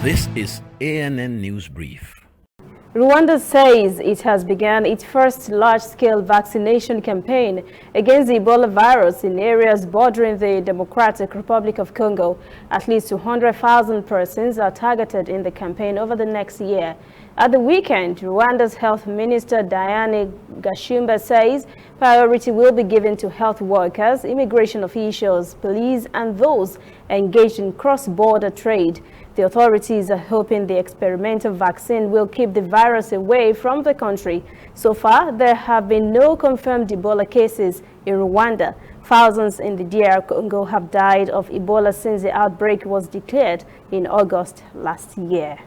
This is ANN News Brief. Rwanda says it has begun its first large-scale vaccination campaign against the Ebola virus in areas bordering the Democratic Republic of Congo. At least 200,000 persons are targeted in the campaign over the next year. At the weekend, Rwanda's Health Minister Diane Gashumba says priority will be given to health workers, immigration officials, police, and those engaged in cross-border trade. The authorities are hoping the experimental vaccine will keep the virus away from the country. So far, there have been no confirmed Ebola cases in Rwanda. Thousands in the DR Congo have died of Ebola since the outbreak was declared in August last year.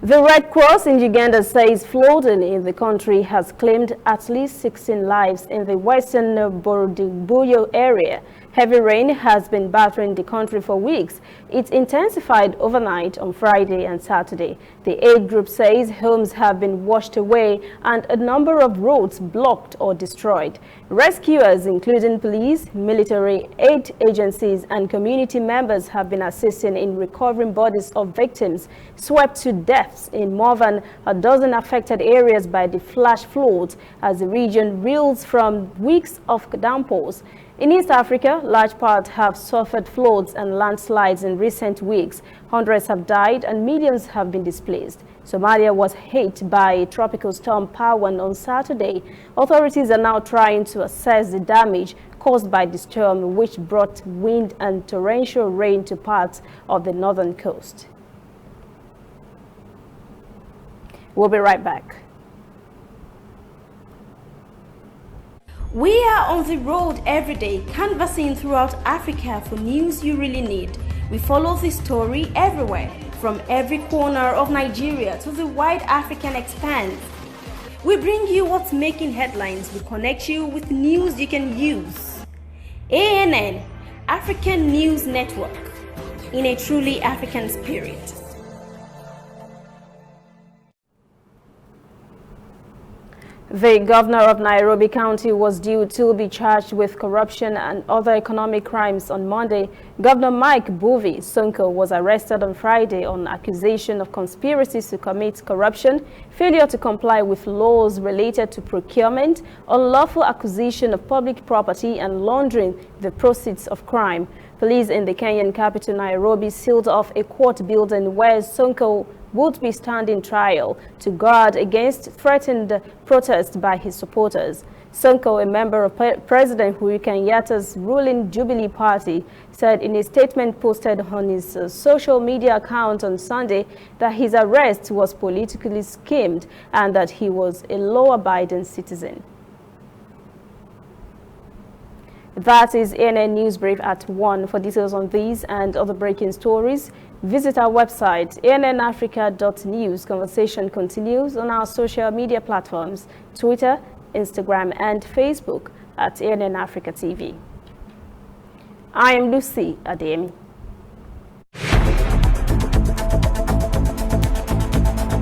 The Red Cross in Uganda says flooding in the country has claimed at least 16 lives in the western Borobuyo area. Heavy rain has been battering the country for weeks. It intensified overnight on Friday and Saturday. The aid group says homes have been washed away and a number of roads blocked or destroyed. Rescuers, including police, military, aid agencies, and community members have been assisting in recovering bodies of victims swept to deaths in more than a dozen affected areas by the flash floods as the region reels from weeks of downpours. In East Africa, large parts have suffered floods and landslides in recent weeks. Hundreds have died and millions have been displaced. Somalia was hit by Tropical Storm Pawan on Saturday. Authorities are now trying to assess the damage caused by the storm, which brought wind and torrential rain to parts of the northern coast. We'll be right back. We are on the road every day, canvassing throughout Africa for news you really need. We follow the story everywhere, from every corner of Nigeria to the wide African expanse. We bring you what's making headlines. We connect you with news you can use. ANN, African News Network, in a truly African spirit. The governor of Nairobi County was due to be charged with corruption and other economic crimes on Monday. Governor Mike Buvi Sonko was arrested on Friday on accusation of conspiracies to commit corruption, failure to comply with laws related to procurement, unlawful acquisition of public property, and laundering the proceeds of crime. Police in the Kenyan capital Nairobi sealed off a court building where Sonko would be standing trial to guard against threatened protest by his supporters. Sonko, a member of President Uhuru Kenyatta's ruling Jubilee Party, said in a statement posted on his social media account on Sunday that his arrest was politically schemed and that he was a law-abiding citizen. That is ANN News Brief at 1. For details on these and other breaking stories, visit our website, annafrica.news. Conversation continues on our social media platforms, Twitter, Instagram, and Facebook at ANN Africa TV. I am Lucy Ademi.